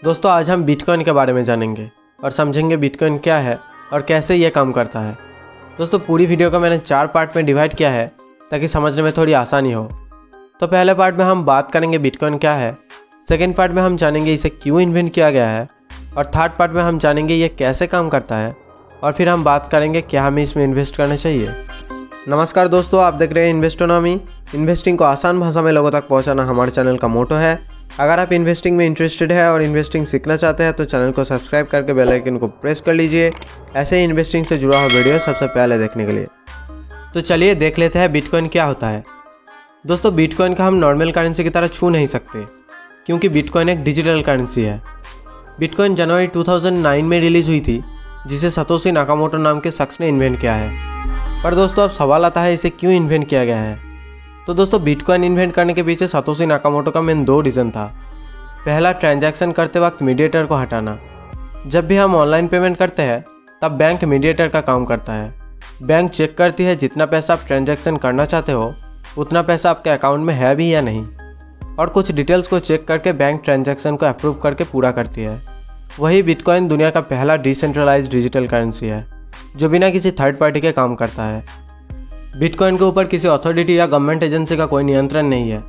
दोस्तों आज हम बिटकॉइन के बारे में जानेंगे और समझेंगे बिटकॉइन क्या है और कैसे ये काम करता है। दोस्तों पूरी वीडियो को मैंने 4 पार्ट में डिवाइड किया है ताकि समझने में थोड़ी आसानी हो। तो पहले पार्ट में हम बात करेंगे बिटकॉइन क्या है, सेकेंड पार्ट में हम जानेंगे इसे क्यों इन्वेंट किया गया है और थर्ड पार्ट में हम जानेंगे ये कैसे काम करता है और फिर हम बात करेंगे क्या हमें इसमें इन्वेस्ट करना चाहिए। नमस्कार दोस्तों, आप देख रहे हैं इन्वेस्टोनॉमी। इन्वेस्टिंग को आसान भाषा में लोगों तक पहुंचाना हमारे चैनल का मोटो है। अगर आप इन्वेस्टिंग में इंटरेस्टेड है और इन्वेस्टिंग सीखना चाहते हैं तो चैनल को सब्सक्राइब करके बेल आइकन को प्रेस कर लीजिए ऐसे ही इन्वेस्टिंग से जुड़ा हुआ वीडियो सबसे पहले देखने के लिए। तो चलिए देख लेते हैं बिटकॉइन क्या होता है। दोस्तों बिटकॉइन का हम नॉर्मल करेंसी की तरह छू नहीं सकते क्योंकि बिटकॉइन एक डिजिटल करेंसी है। बिटकॉइन जनवरी 2009 में रिलीज हुई थी जिसे सतोशी नाकामोटो नाम के शख्स ने इन्वेंट किया है। पर दोस्तों अब सवाल आता है इसे क्यों इन्वेंट किया गया है। तो दोस्तों बिटकॉइन इन्वेंट करने के पीछे सतोशी नाकामोटो का मेन 2 रीज़न था। पहला, ट्रांजैक्शन करते वक्त मीडिएटर को हटाना। जब भी हम ऑनलाइन पेमेंट करते हैं तब बैंक मीडिएटर का काम करता है। बैंक चेक करती है जितना पैसा आप ट्रांजैक्शन करना चाहते हो उतना पैसा आपके अकाउंट में है भी या नहीं, और कुछ डिटेल्स को चेक करके बैंक ट्रांजैक्शन को अप्रूव करके पूरा करती है। वही बिटकॉइन दुनिया का पहला डिसेंट्रलाइज्ड डिजिटल करेंसी है जो बिना किसी थर्ड पार्टी के काम करता है। बिटकॉइन के ऊपर किसी अथॉरिटी या गवर्नमेंट एजेंसी का कोई नियंत्रण नहीं है।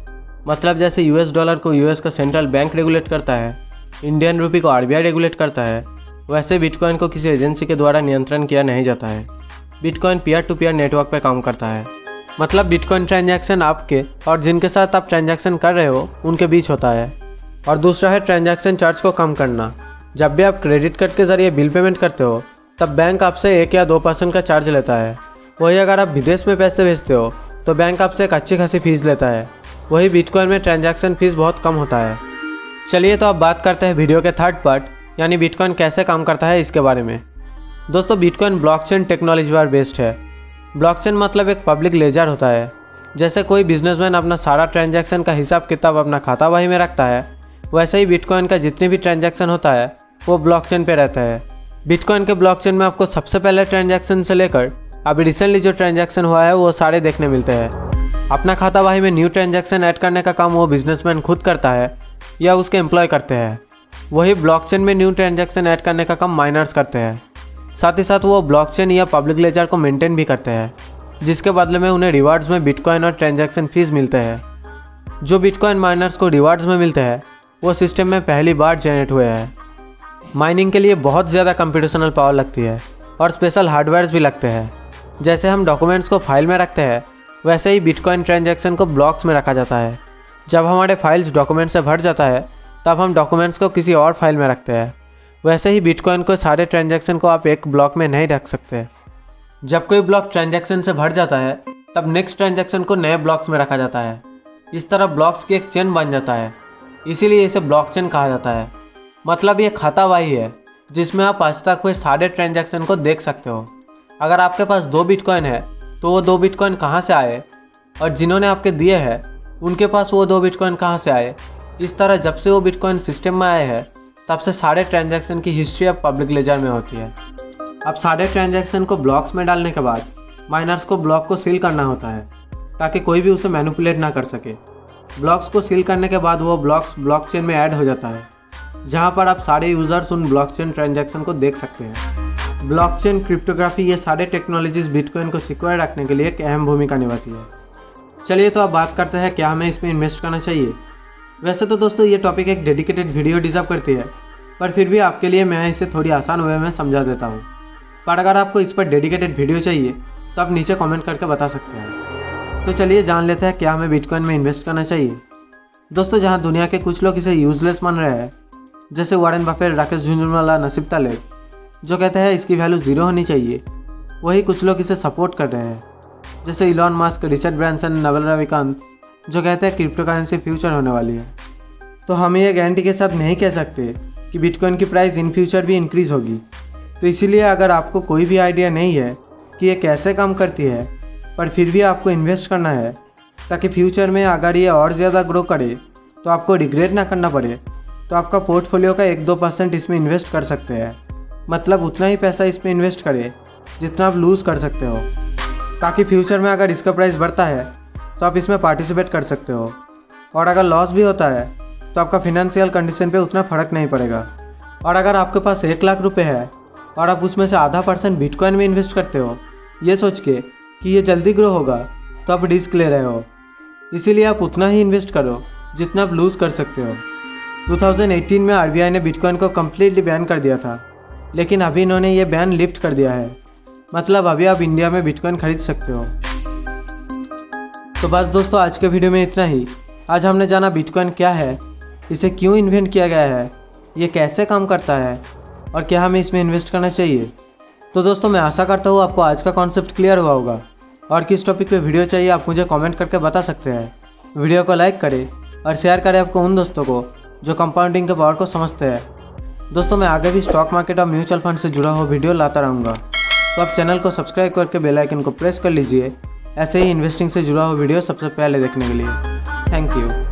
मतलब जैसे यूएस डॉलर को यूएस का सेंट्रल बैंक रेगुलेट करता है, इंडियन रुपी को आरबीआई रेगुलेट करता है, वैसे बिटकॉइन को किसी एजेंसी के द्वारा नियंत्रण किया नहीं जाता है। Bitcoin peer to peer network पर काम करता है। मतलब बिटकॉइन ट्रांजैक्शन आपके और जिनके साथ आप ट्रांजैक्शन कर रहे हो उनके बीच होता है। और दूसरा है ट्रांजैक्शन चार्ज को कम करना। जब भी आप क्रेडिट कार्ड के जरिए बिल पेमेंट करते हो तब बैंक आपसे 1 या 2% का चार्ज लेता है। वही अगर आप विदेश में पैसे भेजते हो तो बैंक आपसे एक अच्छी खासी फीस लेता है। वही बिटकॉइन में ट्रांजैक्शन फीस बहुत कम होता है। चलिए तो अब बात करते हैं वीडियो के थर्ड पार्ट यानी बिटकॉइन कैसे काम करता है इसके बारे में। दोस्तों बिटकॉइन ब्लॉकचेन टेक्नोलॉजी पर बेस्ड है। ब्लॉकचेन मतलब एक पब्लिक लेजर होता है। जैसे कोई बिजनेसमैन अपना सारा ट्रांजैक्शन का हिसाब किताब अपना खाता बही में रखता है, वैसे ही बिटकॉइन का जितनी भी ट्रांजैक्शन होता है वो ब्लॉकचेन पे रहता है। बिटकॉइन के ब्लॉकचेन में आपको सबसे पहले ट्रांजैक्शन से लेकर अभी रिसेंटली जो ट्रांजैक्शन हुआ है वो सारे देखने मिलते हैं। अपना खाता बही में न्यू ट्रांजैक्शन ऐड करने का काम वो बिजनेसमैन खुद करता है या उसके एम्प्लॉय करते हैं। वही ब्लॉकचेन में न्यू ट्रांजैक्शन ऐड करने का काम माइनर्स करते हैं। साथ ही साथ वो ब्लॉकचेन या पब्लिक लेजर को मेंटेन भी करते हैं, जिसके बदले में उन्हें रिवार्ड्स में बिटकॉइन और ट्रांजैक्शन फीस मिलते हैं। जो बिटकॉइन माइनर्स को रिवार्ड्स में मिलते हैं वो सिस्टम में पहली बार जनरेट हुए हैं। माइनिंग के लिए बहुत ज़्यादा कंप्यूटेशनल पावर लगती है और स्पेशल हार्डवेयर्स भी लगते हैं। जैसे हम डॉक्यूमेंट्स को फाइल में रखते हैं वैसे ही बिटकॉइन ट्रांजैक्शन को ब्लॉक्स में रखा जाता है। जब हमारे फाइल्स डॉक्यूमेंट से भर जाता है तब हम डॉक्यूमेंट्स को किसी और फाइल में रखते हैं। वैसे ही बिटकॉइन को सारे ट्रांजैक्शन को आप एक ब्लॉक में नहीं रख सकते। जब कोई ब्लॉक ट्रांजैक्शन से भर जाता है तब नेक्स्ट ट्रांजैक्शन को नए ब्लॉक्स में रखा जाता है। इस तरह ब्लॉक्स की एक चेन बन जाता है, इसीलिए इसे ब्लॉकचेन कहा जाता है। मतलब ये खाता बही है जिसमें आप आज तक हुए सारे ट्रांजैक्शन को देख सकते हो। अगर आपके पास 2 बिटकॉइन है तो वो 2 बिटकॉइन कहाँ से आए और जिन्होंने आपके दिए हैं उनके पास वो 2 बिटकॉइन कहाँ से आए। इस तरह जब से वो बिटकॉइन सिस्टम में आए हैं तब से सारे ट्रांजैक्शन की हिस्ट्री अब पब्लिक लेजर में होती है। अब सारे ट्रांजैक्शन को ब्लॉक्स में डालने के बाद माइनर्स को ब्लॉक को सील करना होता है ताकि कोई भी उसे मैनिपुलेट ना कर सके। ब्लॉक्स को सील करने के बाद वो ब्लॉक्स ब्लॉकचेन में ऐड हो जाता है, जहाँ पर आप सारे यूजर्स उन ब्लॉकचेन ट्रांजैक्शन को देख सकते हैं। ब्लॉकचेन, क्रिप्टोग्राफी, ये सारे टेक्नोलॉजीज बिटकॉइन को सिक्योर रखने के लिए एक अहम भूमिका निभाती है। चलिए तो अब बात करते हैं क्या हमें इसमें इन्वेस्ट करना चाहिए। वैसे तो दोस्तों ये टॉपिक एक डेडिकेटेड वीडियो डिजर्व करती है, पर फिर भी आपके लिए मैं इसे थोड़ी आसान वे में समझा देता हूँ। पर अगर आपको इस पर डेडिकेटेड वीडियो चाहिए तो आप नीचे कमेंट करके बता सकते हैं। तो चलिए जान लेते हैं क्या हमें बिटकॉइन में इन्वेस्ट करना चाहिए। दोस्तों जहाँ दुनिया के कुछ लोग इसे यूजलेस मान रहे हैं, जैसे वारेन बफेट, राकेश झुंझुनवाला, नसीब तालेब, जो कहते हैं इसकी वैल्यू 0 होनी चाहिए, वही कुछ लोग इसे सपोर्ट कर रहे हैं, जैसे Elon Musk, Richard Branson, Naval Ravikant, जो कहते हैं क्रिप्टो करेंसी फ्यूचर होने वाली है। तो हम ये गारंटी के साथ नहीं कह सकते कि बिटकॉइन की प्राइस इन फ्यूचर भी इंक्रीज़ होगी। तो इसीलिए अगर आपको कोई भी आइडिया नहीं है कि ये कैसे काम करती है, पर फिर भी आपको इन्वेस्ट करना है ताकि फ्यूचर में अगर ये और ज़्यादा ग्रो करे तो आपको रिग्रेट ना करना पड़े, तो आपका पोर्टफोलियो का 1-2% इसमें इन्वेस्ट कर सकते हैं। मतलब उतना ही पैसा इसमें इन्वेस्ट करें जितना आप लूज़ कर सकते हो, ताकि फ्यूचर में अगर इसका प्राइस बढ़ता है तो आप इसमें पार्टिसिपेट कर सकते हो। और अगर लॉस भी होता है तो आपका फिनेंशियल कंडीशन पे उतना फ़र्क नहीं पड़ेगा। और अगर आपके पास 1 लाख रुपए है और आप उसमें से आधा % बिटकॉइन में इन्वेस्ट करते हो ये सोच के कि ये जल्दी ग्रो होगा, तो आप रिस्क ले रहे हो। इसीलिए आप उतना ही इन्वेस्ट करो जितना आप लूज़ कर सकते हो। 2018 में RBI ने बिटकॉइन को कम्प्लीटली बैन कर दिया था, लेकिन अभी इन्होंने ये बैन लिफ्ट कर दिया है। मतलब अभी आप इंडिया में बिटकॉइन खरीद सकते हो। तो बस दोस्तों, आज के वीडियो में इतना ही। आज हमने जाना बिटकॉइन क्या है, इसे क्यों इन्वेंट किया गया है, ये कैसे काम करता है और क्या हमें इसमें इन्वेस्ट करना चाहिए। तो दोस्तों, मैं आशा करता हूँ आपको आज का कॉन्सेप्ट क्लियर हुआ होगा। और किस टॉपिक पे वीडियो चाहिए आप मुझे कमेंट करके बता सकते हैं। वीडियो को लाइक करें और शेयर करें आपको उन दोस्तों को जो कंपाउंडिंग के पावर को समझते हैं। दोस्तों, मैं आगे भी स्टॉक मार्केट और म्यूचुअल फंड से जुड़ा हुआ वीडियो लाता रहूँगा, तो आप चैनल को सब्सक्राइब करके बेल आइकन को प्रेस कर लीजिए ऐसे ही इन्वेस्टिंग से जुड़ा हुआ वीडियो सबसे पहले देखने के लिए। Thank you.